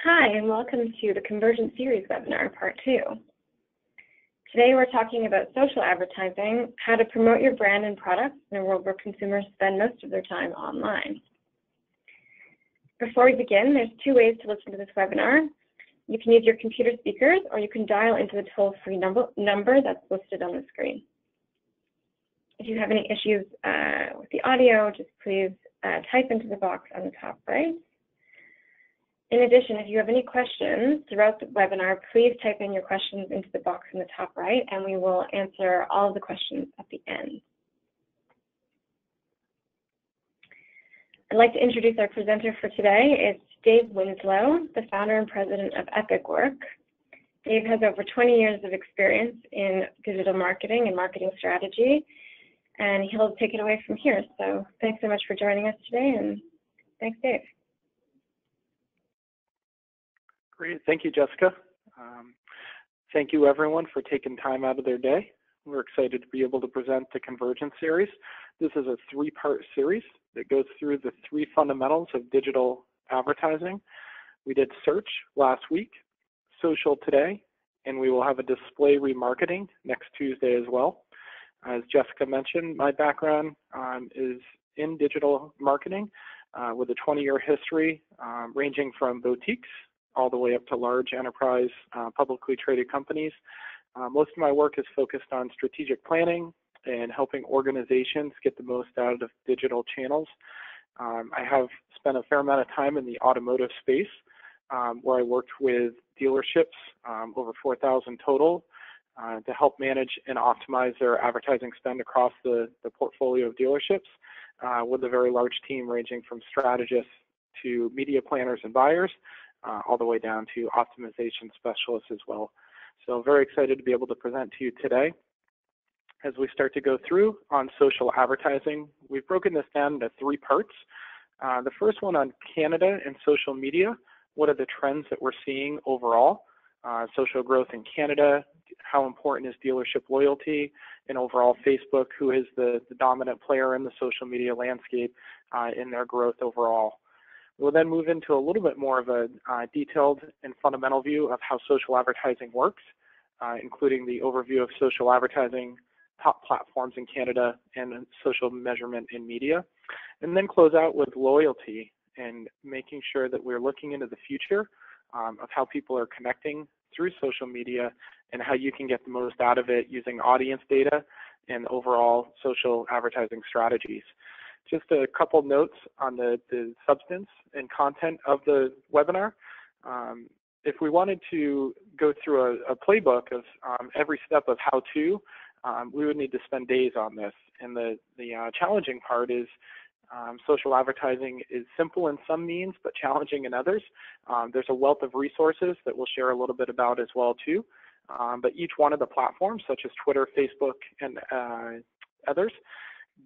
Hi, and welcome to the Convergence Series webinar, Part 2. Today we're talking about social advertising, how to promote your brand and products in a world where consumers spend most of their time online. Before we begin, there's two ways to listen to this webinar. You can use your computer speakers, or you can dial into the toll-free number that's listed on the screen. If you have any issues with the audio, just please type into the box on the top right. In addition, if you have any questions throughout the webinar, please type in your questions into the box in the top right, and we will answer all of the questions at the end. I'd like to introduce our presenter for today. It's Dave Winslow, the founder and president of EpicWork. Dave has over 20 years of experience in digital marketing and marketing strategy, and he'll take it away from here. So thanks so much for joining us today, and thanks, Dave. Great. Thank you, Jessica. Thank you, everyone, for taking time out of their day. We're excited to be able to present the Convergence series. This is a three-part series that goes through the three fundamentals of digital advertising. We did search last week, social today, and we will have a display remarketing next Tuesday as well. As Jessica mentioned, my background is in digital marketing with a 20-year history ranging from boutiques all the way up to large enterprise, publicly traded companies. Most of my work is focused on strategic planning and helping organizations get the most out of digital channels. I have spent a fair amount of time in the automotive space where I worked with dealerships, over 4,000 total, to help manage and optimize their advertising spend across the portfolio of dealerships with a very large team ranging from strategists to media planners and buyers, all the way down to optimization specialists as well. So very excited to be able to present to you today. As we start to go through on social advertising, we've broken this down into three parts. The first one on Canada and social media. What are the trends that we're seeing overall? Social growth in Canada, how important is dealership loyalty, and overall Facebook, who is the dominant player in the social media landscape in their growth overall. We'll then move into a little bit more of a detailed and fundamental view of how social advertising works, including the overview of social advertising, top platforms in Canada, and social measurement in media. And then close out with loyalty and making sure that we're looking into the future of how people are connecting through social media and how you can get the most out of it using audience data and overall social advertising strategies. Just a couple notes on the substance and content of the webinar. If we wanted to go through a playbook of every step of how to, we would need to spend days on this. And the challenging part is social advertising is simple in some means, but challenging in others. There's a wealth of resources that we'll share a little bit about as well too. But each one of the platforms, such as Twitter, Facebook, and others,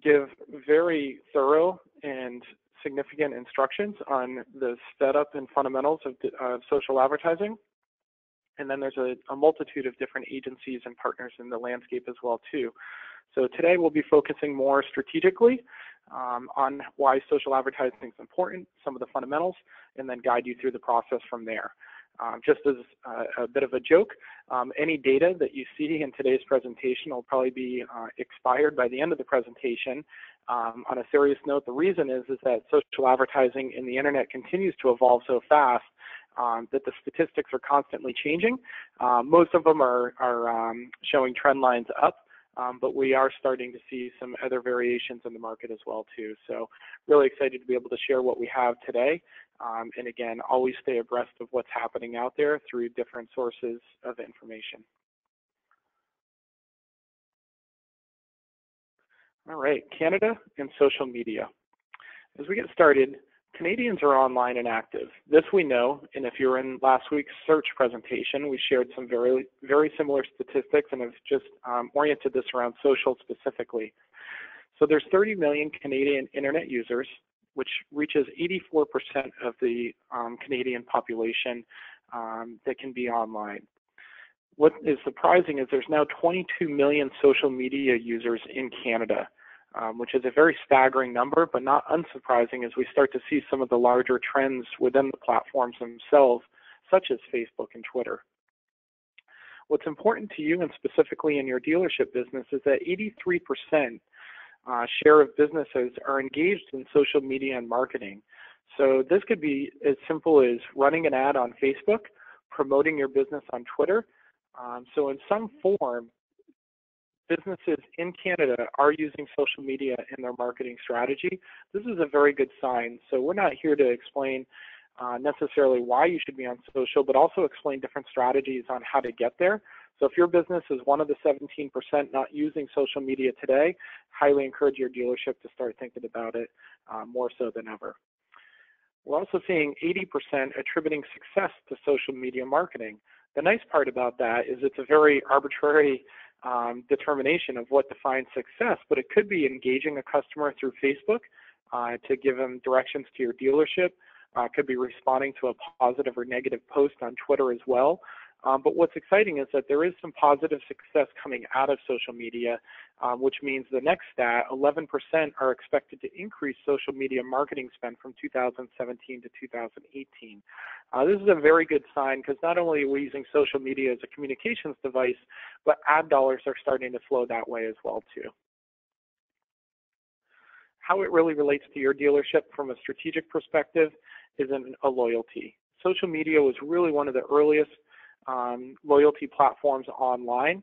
give very thorough and significant instructions on the setup and fundamentals of social advertising. And then there's a multitude of different agencies and partners in the landscape as well too. So today we'll be focusing more strategically on why social advertising is important, some of the fundamentals, and then guide you through the process from there. Just as a bit of a joke, any data that you see in today's presentation will probably be expired by the end of the presentation. On a serious note, the reason is that social advertising in the internet continues to evolve so fast that the statistics are constantly changing. Most of them are showing trend lines up, but we are starting to see some other variations in the market as well too. So really excited to be able to share what we have today. And again, always stay abreast of what's happening out there through different sources of information. All right, Canada and social media. As we get started, Canadians are online and active. This we know, and if you were in last week's search presentation, we shared some very similar statistics and have just oriented this around social specifically. So there's 30 million Canadian internet users, which reaches 84% of the Canadian population that can be online. What is surprising is there's now 22 million social media users in Canada. Which is a very staggering number, but not unsurprising as we start to see some of the larger trends within the platforms themselves such as Facebook and Twitter. What's important to you, and specifically in your dealership business, is that 83% share of businesses are engaged in social media and marketing. So this could be as simple as running an ad on Facebook, promoting your business on Twitter. So in some form, businesses in Canada are using social media in their marketing strategy. This is a very good sign. So we're not here to explain necessarily why you should be on social, but also explain different strategies on how to get there. So if your business is one of the 17% not using social media today, highly encourage your dealership to start thinking about it more so than ever. We're also seeing 80% attributing success to social media marketing. The nice part about that is it's a very arbitrary determination of what defines success, but it could be engaging a customer through Facebook to give them directions to your dealership. Could be responding to a positive or negative post on Twitter as well. But what's exciting is that there is some positive success coming out of social media, which means the next stat, 11% are expected to increase social media marketing spend from 2017 to 2018. This is a very good sign because not only are we using social media as a communications device, but ad dollars are starting to flow that way as well too. How it really relates to your dealership from a strategic perspective is in a loyalty. Social media was really one of the earliest loyalty platforms online.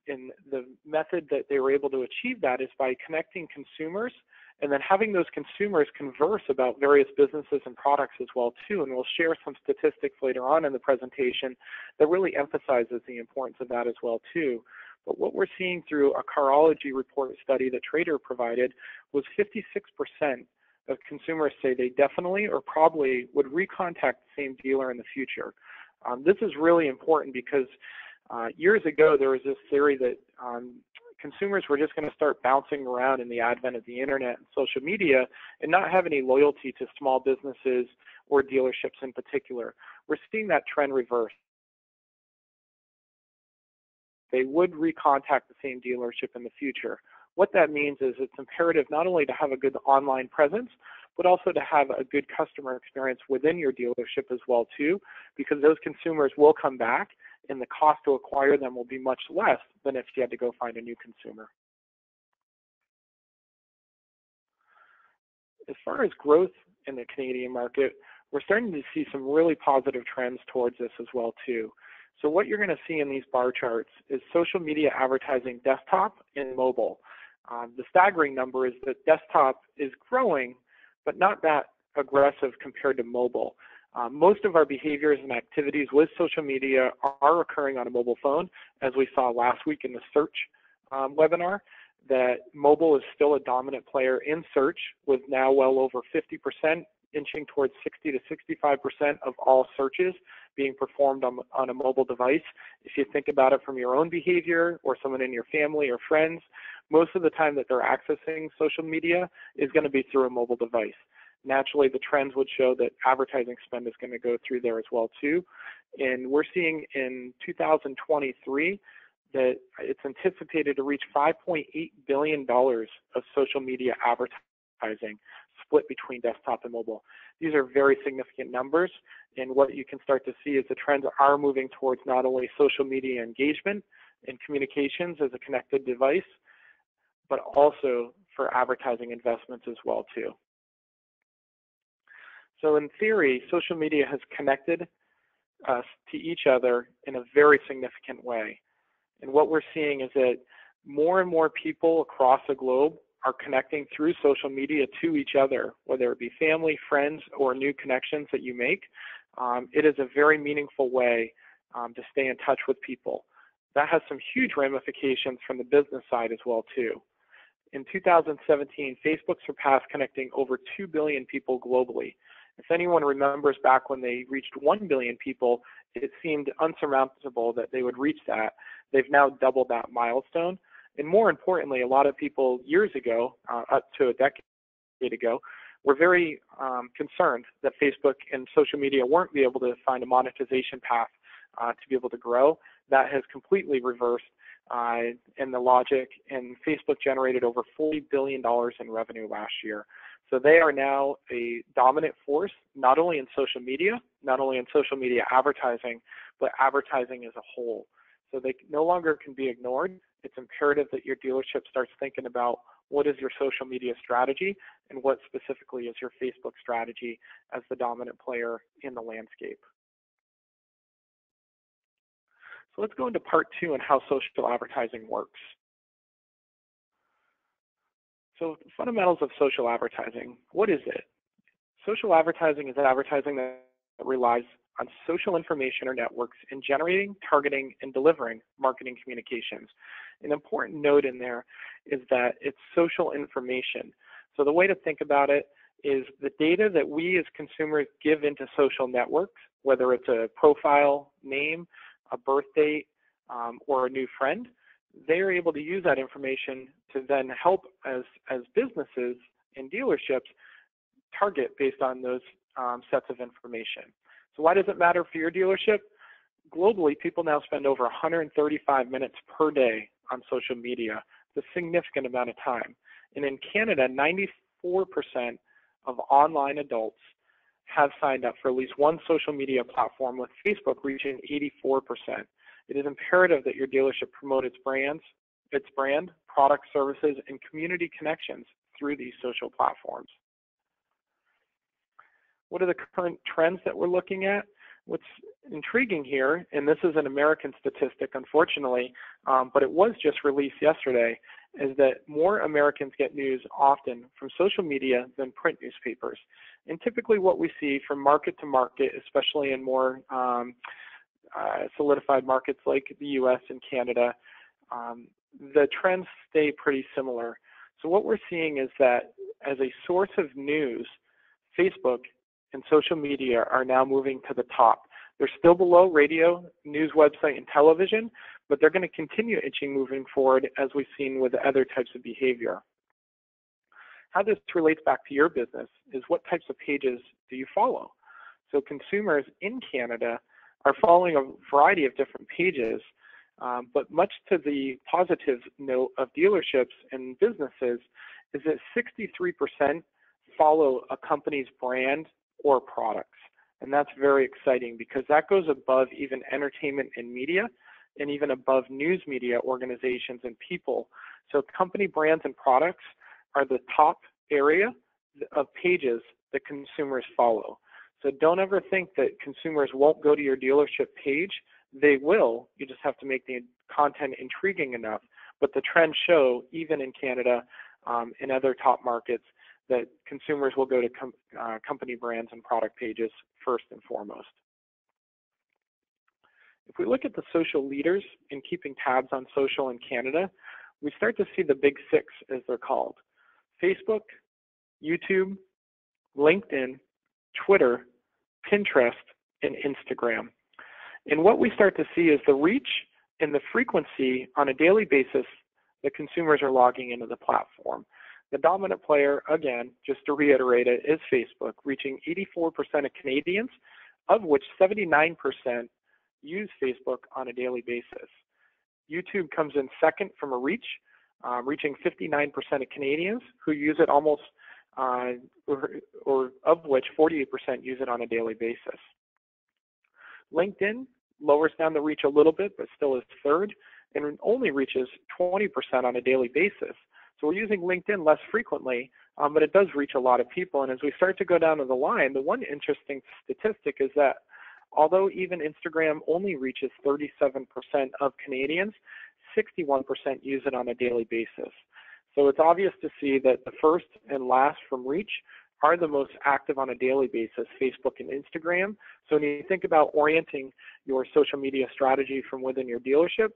And the method that they were able to achieve that is by connecting consumers and then having those consumers converse about various businesses and products as well too. And we'll share some statistics later on in the presentation that really emphasizes the importance of that as well too. But what we're seeing through a Carology report study that Trader provided was 56% of consumers say they definitely or probably would recontact the same dealer in the future. This is really important because years ago there was this theory that consumers were just going to start bouncing around in the advent of the internet and social media and not have any loyalty to small businesses or dealerships in particular. We're seeing that trend reverse. They would recontact the same dealership in the future. What that means is it's imperative not only to have a good online presence, but also to have a good customer experience within your dealership as well too, because those consumers will come back and the cost to acquire them will be much less than if you had to go find a new consumer. As far as growth in the Canadian market, we're starting to see some really positive trends towards this as well too. So what you're going to see in these bar charts is social media advertising desktop and mobile. The staggering number is that desktop is growing, but not that aggressive compared to mobile. Most of our behaviors and activities with social media are occurring on a mobile phone, as we saw last week in the search webinar, that mobile is still a dominant player in search, with now well over 50%, inching towards 60 to 65% of all searches being performed on a mobile device. If you think about it from your own behavior or someone in your family or friends, most of the time that they're accessing social media is going to be through a mobile device. Naturally, the trends would show that advertising spend is going to go through there as well too. And we're seeing in 2023 that it's anticipated to reach $5.8 billion of social media advertising split between desktop and mobile. These are very significant numbers, and what you can start to see is the trends are moving towards not only social media engagement and communications as a connected device, but also for advertising investments as well too. So in theory, social media has connected us to each other in a very significant way. And what we're seeing is that more and more people across the globe are connecting through social media to each other, whether it be family, friends, or new connections that you make. It is a very meaningful way to stay in touch with people. That has some huge ramifications from the business side as well too. In 2017, Facebook surpassed connecting over 2 billion people globally. If anyone remembers back when they reached 1 billion people, it seemed unsurmountable that they would reach that. They've now doubled that milestone. And more importantly, a lot of people years ago, up to a decade ago, were very concerned that Facebook and social media weren't be able to find a monetization path to be able to grow. That has completely reversed in the logic, and Facebook generated over $40 billion in revenue last year. So they are now a dominant force, not only in social media advertising, but advertising as a whole. So they no longer can be ignored. It's imperative that your dealership starts thinking about what is your social media strategy and what specifically is your Facebook strategy as the dominant player in the landscape. So let's go into part 2 on how social advertising works. So fundamentals of social advertising, what is it? Social advertising is advertising that relies on social information or networks in generating, targeting, and delivering marketing communications. An important note in there is that it's social information. So the way to think about it is the data that we as consumers give into social networks, whether it's a profile name, a birth date, or a new friend, they are able to use that information to then help as businesses and dealerships target based on those sets of information. So why does it matter for your dealership? Globally, people now spend over 135 minutes per day on social media. It's a significant amount of time. And in Canada, 94% of online adults have signed up for at least one social media platform, with Facebook reaching 84%. It is imperative that your dealership promote its brand, product, services, and community connections through these social platforms. What are the current trends that we're looking at? What's intriguing here, and this is an American statistic, unfortunately, but it was just released yesterday, is that more Americans get news often from social media than print newspapers. And typically what we see from market to market, especially in more solidified markets like the US and Canada, the trends stay pretty similar. So what we're seeing is that as a source of news, Facebook and social media are now moving to the top. They're still below radio, news website, and television, but they're going to continue inching moving forward, as we've seen with other types of behavior. How this relates back to your business is what types of pages do you follow? So consumers in Canada are following a variety of different pages, but much to the positive note of dealerships and businesses is that 63% follow a company's brand or products. And that's very exciting because that goes above even entertainment and media, and even above news media organizations and people. So company brands and products are the top area of pages that consumers follow. So don't ever think that consumers won't go to your dealership page. They will. You just have to make the content intriguing enough. But the trends show, even in Canada and other top markets, that consumers will go to company brands and product pages first and foremost. If we look at the social leaders in keeping tabs on social in Canada, we start to see the big six, as they're called: Facebook, YouTube, LinkedIn, Twitter, Pinterest, and Instagram. And what we start to see is the reach and the frequency on a daily basis that consumers are logging into the platform. The dominant player, again, just to reiterate it, is Facebook, reaching 84% of Canadians, of which 79% use Facebook on a daily basis. YouTube comes in second from a reach, reaching 59% of Canadians who use it almost, or of which 48% use it on a daily basis. LinkedIn lowers down the reach a little bit, but still is third, and only reaches 20% on a daily basis. So we're using LinkedIn less frequently, but it does reach a lot of people. And as we start to go down to the line, the one interesting statistic is that although even Instagram only reaches 37% of Canadians, 61% use it on a daily basis. So it's obvious to see that the first and last from reach are the most active on a daily basis, Facebook and Instagram. So when you think about orienting your social media strategy from within your dealership,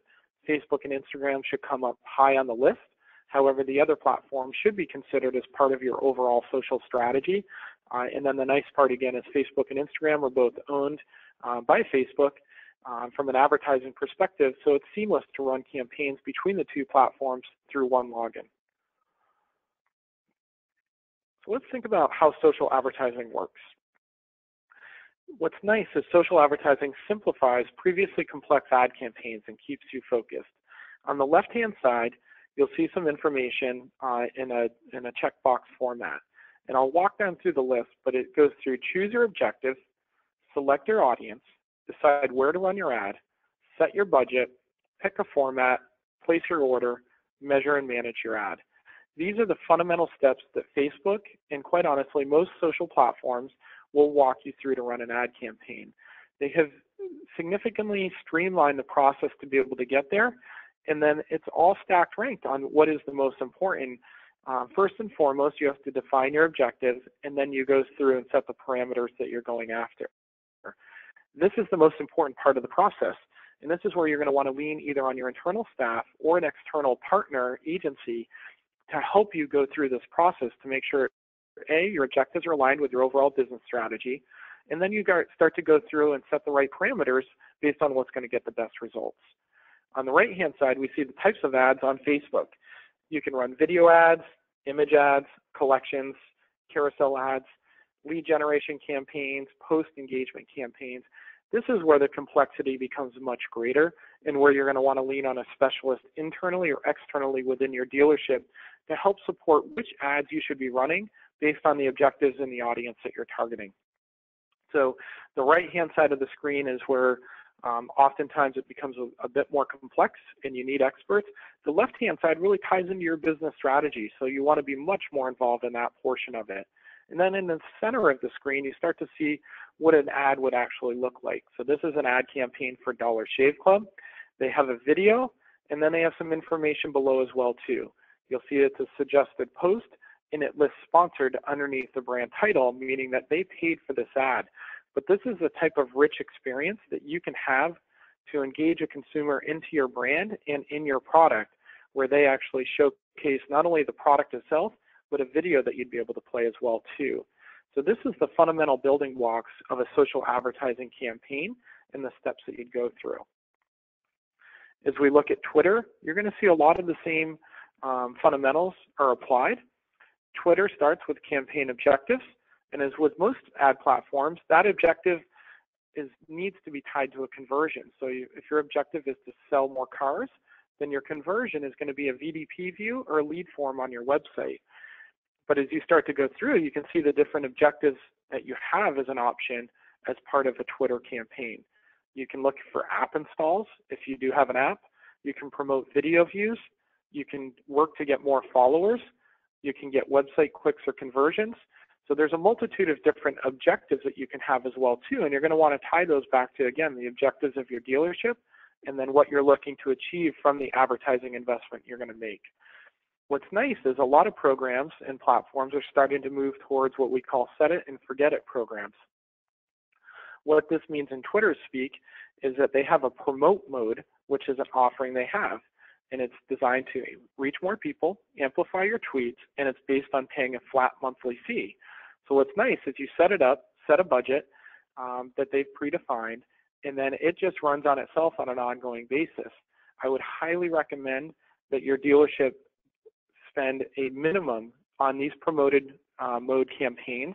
Facebook and Instagram should come up high on the list. However, the other platforms should be considered as part of your overall social strategy. And then the nice part, again, is Facebook and Instagram are both owned by Facebook from an advertising perspective, so it's seamless to run campaigns between the two platforms through one login. So let's think about how social advertising works. What's nice is social advertising simplifies previously complex ad campaigns and keeps you focused. On the left-hand side, you'll see some information in a checkbox format. And I'll walk down through the list, but it goes through choose your objectives, select your audience, decide where to run your ad, set your budget, pick a format, place your order, measure and manage your ad. These are the fundamental steps that Facebook and quite honestly most social platforms will walk you through to run an ad campaign. They have significantly streamlined the process to be able to get there, and then it's all stacked ranked on what is the most important. First and foremost, you have to define your objectives, and then you go through and set the parameters that you're going after. This is the most important part of the process, and this is where you're going to want to lean either on your internal staff or an external partner agency to help you go through this process to make sure, A, your objectives are aligned with your overall business strategy, and then you start to go through and set the right parameters based on what's going to get the best results. On the right-hand side, we see the types of ads on Facebook. You can run video ads, image ads, collections, carousel ads, lead generation campaigns, post-engagement campaigns. This is where the complexity becomes much greater and where you're going to want to lean on a specialist internally or externally within your dealership to help support which ads you should be running based on the objectives and the audience that you're targeting. So the right-hand side of the screen is where oftentimes it becomes a bit more complex and you need experts. The left-hand side really ties into your business strategy, so you want to be much more involved in that portion of it. And then in the center of the screen, you start to see what an ad would actually look like. So this is an ad campaign for Dollar Shave Club. They have a video, and then they have some information below as well too. You'll see it's a suggested post, and it lists sponsored underneath the brand title, meaning that they paid for this ad. But this is the type of rich experience that you can have to engage a consumer into your brand and in your product, where they actually showcase not only the product itself, but a video that you'd be able to play as well too. So this is the fundamental building blocks of a social advertising campaign and the steps that you'd go through. As we look at Twitter, you're going to see a lot of the same fundamentals are applied. Twitter starts with campaign objectives, and as with most ad platforms, that objective needs to be tied to a conversion. So if your objective is to sell more cars, then your conversion is going to be a VDP view or a lead form on your website. But as you start to go through, you can see the different objectives that you have as an option as part of a Twitter campaign. You can look for app installs if you do have an app. You can promote video views. You can work to get more followers. You can get website clicks or conversions. So there's a multitude of different objectives that you can have as well too, and you're going to want to tie those back to, again, the objectives of your dealership and then what you're looking to achieve from the advertising investment you're going to make. What's nice is a lot of programs and platforms are starting to move towards what we call set it and forget it programs. What this means in Twitter speak is that they have a promote mode, which is an offering they have, and it's designed to reach more people, amplify your tweets, and it's based on paying a flat monthly fee. So what's nice is you set it up, set a budget that they've predefined, and then it just runs on itself on an ongoing basis. I would highly recommend that your dealership spend a minimum on these promoted mode campaigns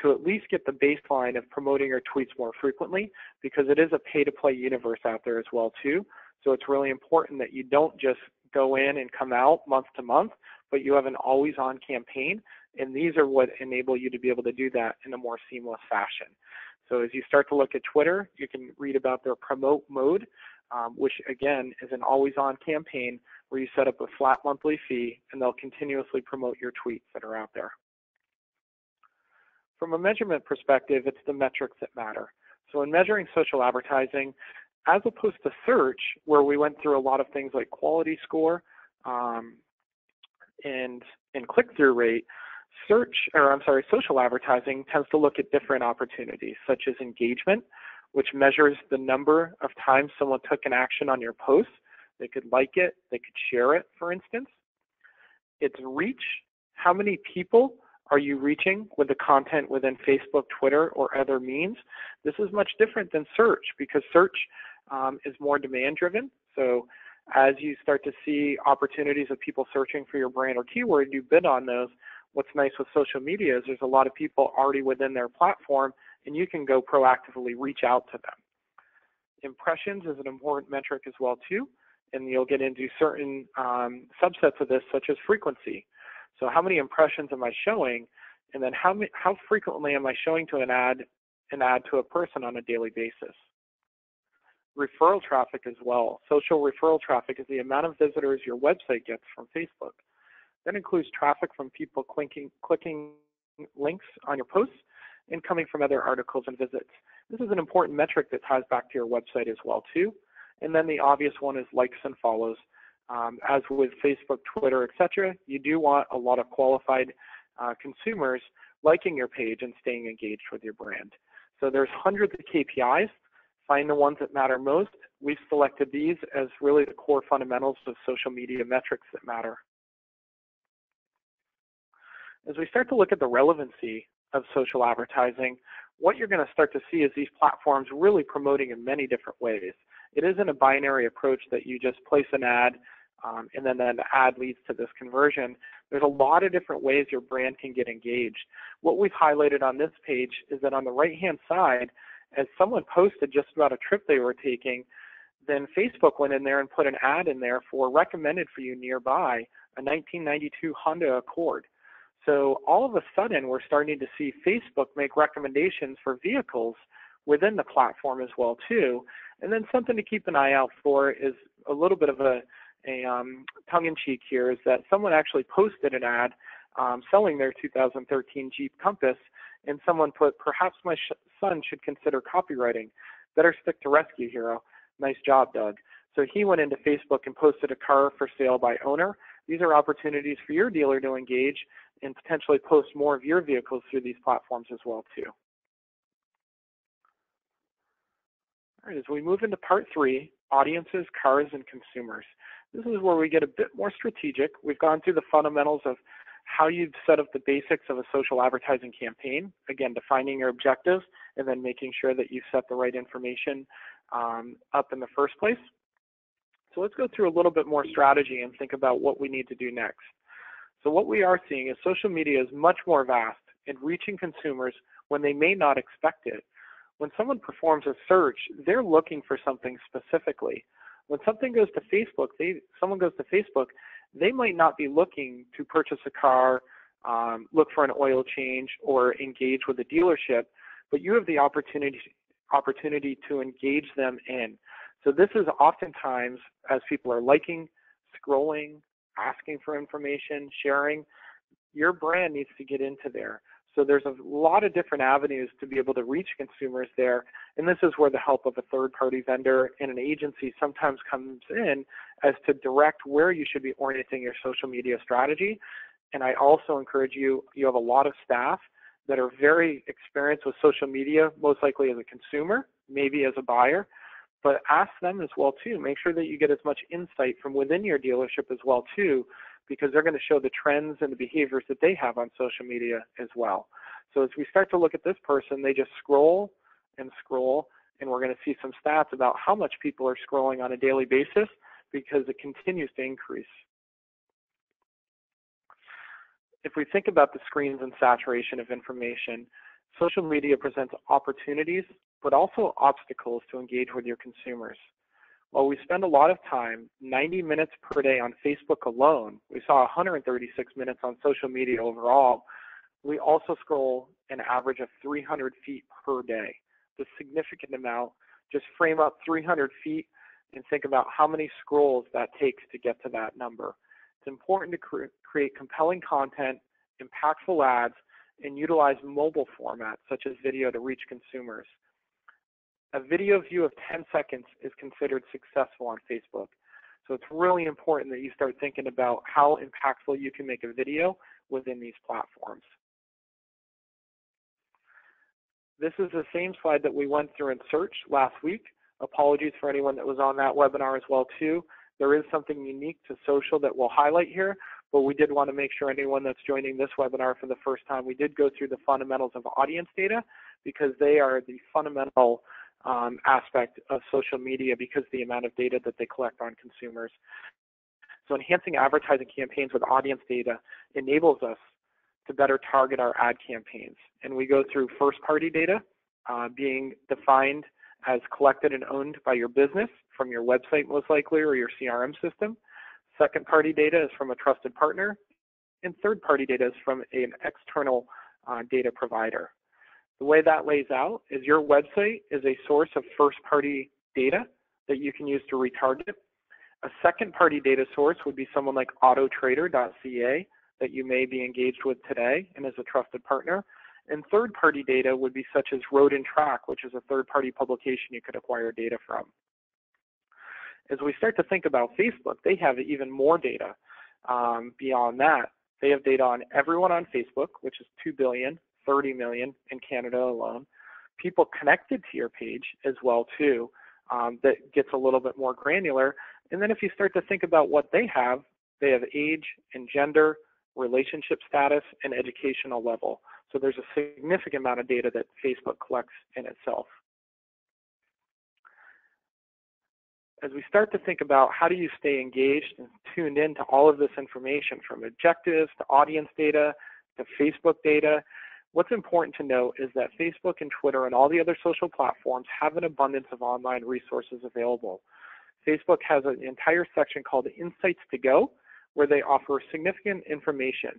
to at least get the baseline of promoting your tweets more frequently, because it is a pay-to-play universe out there as well too. So it's really important that you don't just go in and come out month to month, but you have an always-on campaign, and these are what enable you to be able to do that in a more seamless fashion. So as you start to look at Twitter, you can read about their promote mode, which again is an always-on campaign where you set up a flat monthly fee and they'll continuously promote your tweets that are out there. From a measurement perspective, it's the metrics that matter. So in measuring social advertising, as opposed to search, where we went through a lot of things like quality score and click-through rate, social advertising tends to look at different opportunities, such as engagement, which measures the number of times someone took an action on your post. They could like it, they could share it, for instance. It's reach. How many people are you reaching with the content within Facebook, Twitter, or other means? This is much different than search, because search is more demand-driven. So as you start to see opportunities of people searching for your brand or keyword, you bid on those. What's nice with social media is there's a lot of people already within their platform, and you can go proactively reach out to them. Impressions is an important metric as well too, and you'll get into certain subsets of this, such as frequency. So how many impressions am I showing? And then how frequently am I showing to an ad to a person on a daily basis? Referral traffic as well. Social referral traffic is the amount of visitors your website gets from Facebook. That includes traffic from people clicking links on your posts and coming from other articles and visits. This is an important metric that ties back to your website as well too. And then the obvious one is likes and follows. As with Facebook, Twitter, etc., you do want a lot of qualified consumers liking your page and staying engaged with your brand. So there's hundreds of KPIs. Find the ones that matter most. We've selected these as really the core fundamentals of social media metrics that matter. As we start to look at the relevancy of social advertising, what you're going to start to see is these platforms really promoting in many different ways. It isn't a binary approach that you just place an ad and then the ad leads to this conversion. There's a lot of different ways your brand can get engaged. What we've highlighted on this page is that on the right-hand side, as someone posted just about a trip they were taking, then Facebook went in there and put an ad in there for recommended for you nearby, a 1992 Honda Accord. So all of a sudden, we're starting to see Facebook make recommendations for vehicles within the platform as well too. And then something to keep an eye out for is a little bit of a tongue-in-cheek here, is that someone actually posted an ad selling their 2013 Jeep Compass, and someone put, perhaps my son should consider copywriting. Better stick to rescue hero. Nice job, Doug. So he went into Facebook and posted a car for sale by owner. These are opportunities for your dealer to engage and potentially post more of your vehicles through these platforms as well too. All right, as we move into part 3, audiences, cars, and consumers. This is where we get a bit more strategic. We've gone through the fundamentals of how you'd set up the basics of a social advertising campaign, again, defining your objectives and then making sure that you set the right information up in the first place. So let's go through a little bit more strategy and think about what we need to do next. So what we are seeing is social media is much more vast in reaching consumers when they may not expect it. When someone performs a search, they're looking for something specifically. When someone goes to Facebook, they might not be looking to purchase a car, look for an oil change, or engage with a dealership, but you have the opportunity to engage them in. So this is oftentimes as people are liking, scrolling, asking for information, sharing, your brand needs to get into there. So there's a lot of different avenues to be able to reach consumers there, and this is where the help of a third-party vendor and an agency sometimes comes in as to direct where you should be orienting your social media strategy. And I also encourage you have a lot of staff that are very experienced with social media, most likely as a consumer, maybe as a buyer, but ask them as well too. Make sure that you get as much insight from within your dealership as well too, because they're going to show the trends and the behaviors that they have on social media as well. So as we start to look at this person, they just scroll and scroll, and we're going to see some stats about how much people are scrolling on a daily basis because it continues to increase. If we think about the screens and saturation of information, social media presents opportunities, but also obstacles to engage with your consumers. While we spend a lot of time, 90 minutes per day on Facebook alone, we saw 136 minutes on social media overall, we also scroll an average of 300 feet per day. It's a significant amount. Just frame up 300 feet and think about how many scrolls that takes to get to that number. It's important to create compelling content, impactful ads, and utilize mobile formats such as video to reach consumers. A video view of 10 seconds is considered successful on Facebook. So it's really important that you start thinking about how impactful you can make a video within these platforms. This is the same slide that we went through in search last week. Apologies for anyone that was on that webinar as well too. There is something unique to social that we'll highlight here, but we did want to make sure anyone that's joining this webinar for the first time, we did go through the fundamentals of audience data because they are the fundamental aspect of social media because of the amount of data that they collect on consumers. So enhancing advertising campaigns with audience data enables us to better target our ad campaigns. And we go through first-party data being defined as collected and owned by your business from your website most likely or your CRM system. Second-party data is from a trusted partner. And third-party data is from an external data provider. The way that lays out is your website is a source of first-party data that you can use to retarget. A second-party data source would be someone like autoTRADER.ca that you may be engaged with today and is a trusted partner. And third-party data would be such as Road and Track, which is a third-party publication you could acquire data from. As we start to think about Facebook, they have even more data beyond that. They have data on everyone on Facebook, which is 2 billion, 30 million in Canada alone. People connected to your page as well too, that gets a little bit more granular. And then if you start to think about what they have age and gender, relationship status, and educational level. So there's a significant amount of data that Facebook collects in itself. As we start to think about how do you stay engaged and tuned into all of this information, from objectives to audience data to Facebook data, what's important to note is that Facebook and Twitter and all the other social platforms have an abundance of online resources available. Facebook has an entire section called Insights to Go, where they offer significant information,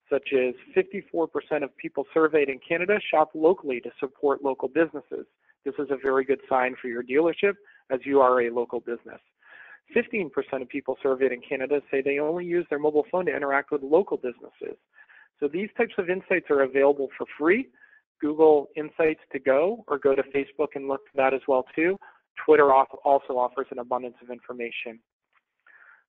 such as 54% of people surveyed in Canada shop locally to support local businesses. This is a very good sign for your dealership, as you are a local business. 15% of people surveyed in Canada say they only use their mobile phone to interact with local businesses. So these types of insights are available for free. Google Insights to Go, or go to Facebook and look for that as well too. Twitter also offers an abundance of information.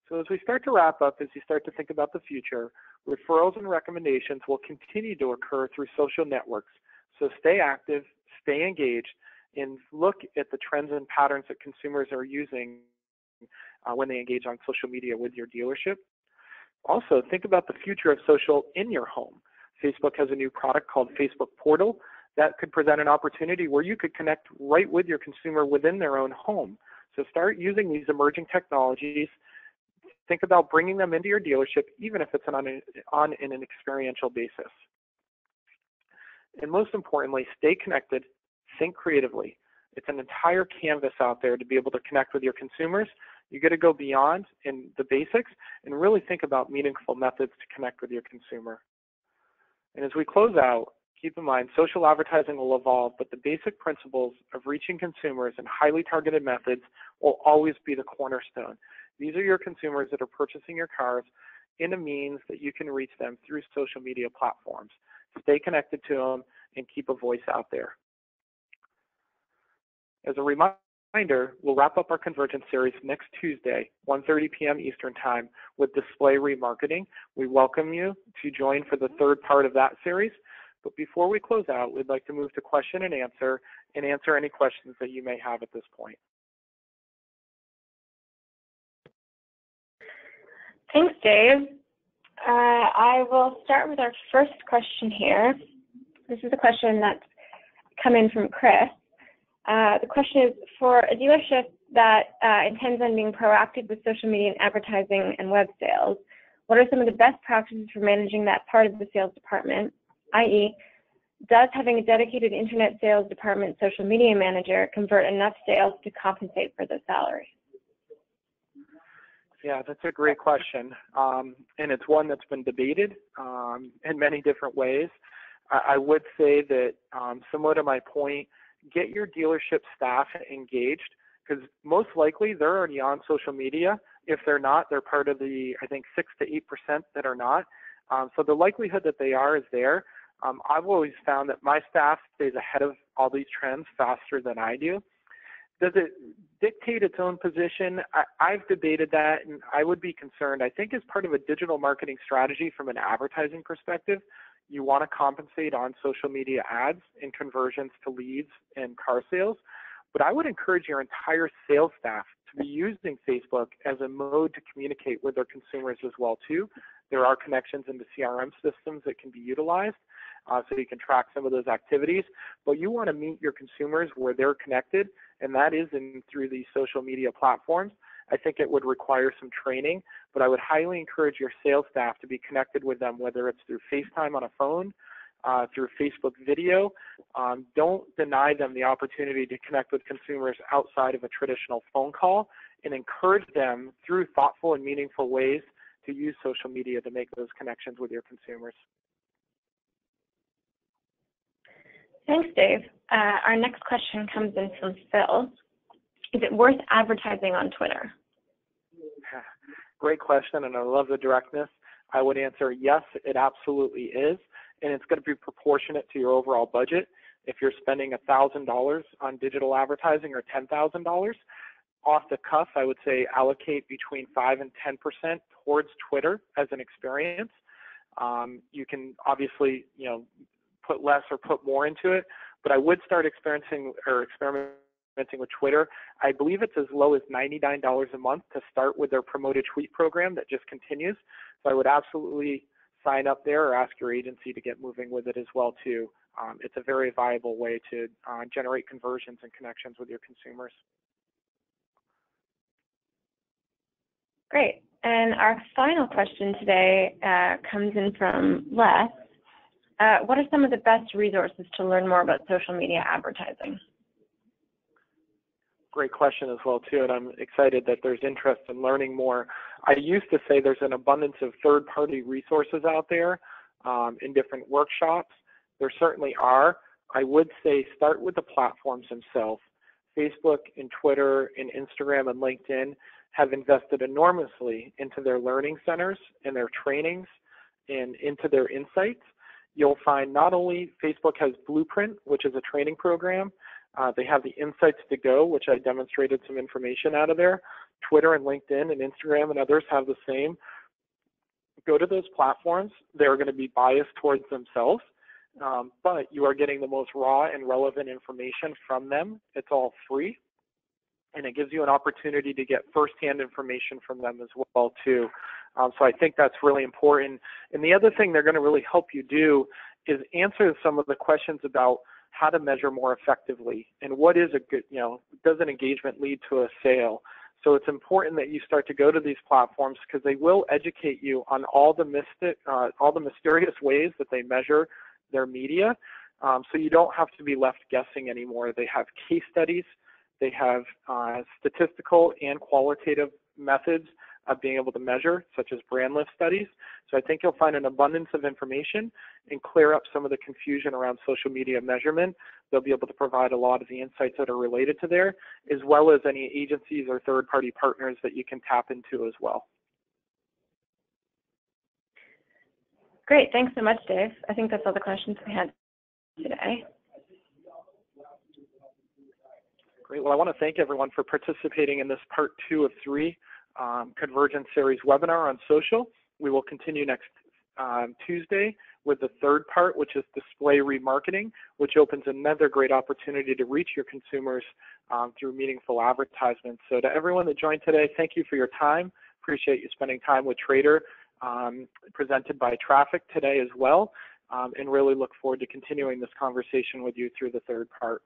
So as we start to wrap up, as you start to think about the future, referrals and recommendations will continue to occur through social networks. So stay active, stay engaged, and look at the trends and patterns that consumers are using when they engage on social media with your dealership. Also, think about the future of social in your home. Facebook has a new product called Facebook Portal that could present an opportunity where you could connect right with your consumer within their own home. So start using these emerging technologies. Think about bringing them into your dealership, even if it's on an experiential basis. And most importantly, stay connected, think creatively. It's an entire canvas out there to be able to connect with your consumers. You got to go beyond in the basics and really think about meaningful methods to connect with your consumer. And as we close out, keep in mind, social advertising will evolve, but the basic principles of reaching consumers in highly targeted methods will always be the cornerstone. These are your consumers that are purchasing your cars in a means that you can reach them through social media platforms. Stay connected to them and keep a voice out there. As a reminder, we'll wrap up our Convergence series next Tuesday, 1:30 p.m. Eastern Time, with display remarketing. We welcome you to join for the third part of that series. But before we close out, we'd like to move to question and answer any questions that you may have at this point. Thanks, Dave. I will start with our first question here. This is a question that's come in from Chris. The question is, for a dealership that intends on being proactive with social media and advertising and web sales, what are some of the best practices for managing that part of the sales department, i.e., does having a dedicated internet sales department social media manager convert enough sales to compensate for the salary? Yeah, that's a great question, and it's one that's been debated in many different ways. I would say that, similar to my point, get your dealership staff engaged, because most likely they're already on social media. If they're not, they're part of the, I think, 6 to 8% that are not. So the likelihood that they are is there. I've always found that my staff stays ahead of all these trends faster than I do. Does it dictate its own position? I've debated that, and I would be concerned. I think as part of a digital marketing strategy from an advertising perspective, you want to compensate on social media ads and conversions to leads and car sales. But I would encourage your entire sales staff to be using Facebook as a mode to communicate with their consumers as well too. There are connections into CRM systems that can be utilized, so you can track some of those activities. But you want to meet your consumers where they're connected, and that is through these social media platforms. I think it would require some training, but I would highly encourage your sales staff to be connected with them, whether it's through FaceTime on a phone, through Facebook video. Don't deny them the opportunity to connect with consumers outside of a traditional phone call, and encourage them through thoughtful and meaningful ways to use social media to make those connections with your consumers. Thanks, Dave. Our next question comes in from Phil. Is it worth advertising on Twitter? Great question, and I love the directness. I would answer yes, it absolutely is, and it's going to be proportionate to your overall budget. If you're spending $1,000 on digital advertising or $10,000, off the cuff, I would say allocate between 5 and 10% towards Twitter as an experience. You can obviously, put less or put more into it, but I would start experimenting with Twitter. I believe it's as low as $99 a month to start with their promoted tweet program that just continues. So I would absolutely sign up there or ask your agency to get moving with it as well too. It's a very viable way to generate conversions and connections with your consumers. Great. And our final question today comes in from Les. What are some of the best resources to learn more about social media advertising? Great question as well too, and I'm excited that there's interest in learning more. I used to say there's an abundance of third-party resources out there in different workshops. There certainly are. I would say start with the platforms themselves. Facebook and Twitter and Instagram and LinkedIn have invested enormously into their learning centers and their trainings and into their insights. You'll find not only Facebook has Blueprint, which is a training program, they have the Insights to Go, which I demonstrated some information out of there. Twitter and LinkedIn and Instagram and others have the same. Go to those platforms. They're going to be biased towards themselves, but you are getting the most raw and relevant information from them. It's all free, and it gives you an opportunity to get firsthand information from them as well too. So I think that's really important. And the other thing they're going to really help you do is answer some of the questions about how to measure more effectively and what is a good, does an engagement lead to a sale? So it's important that you start to go to these platforms because they will educate you on all the mysterious ways that they measure their media. So you don't have to be left guessing anymore. They have case studies. They have statistical and qualitative methods of being able to measure, such as brand lift studies. So I think you'll find an abundance of information and clear up some of the confusion around social media measurement. They'll be able to provide a lot of the insights that are related to there, as well as any agencies or third-party partners that you can tap into as well. Great, thanks so much, Dave. I think that's all the questions we had today. Great, well, I want to thank everyone for participating in this part 2 of 3 Convergence Series webinar on social. We will continue next Tuesday with the third part, which is display remarketing, which opens another great opportunity to reach your consumers through meaningful advertisements. So to everyone that joined today, thank you for your time. Appreciate you spending time with Trader, presented by Traffic today as well, and really look forward to continuing this conversation with you through the third part.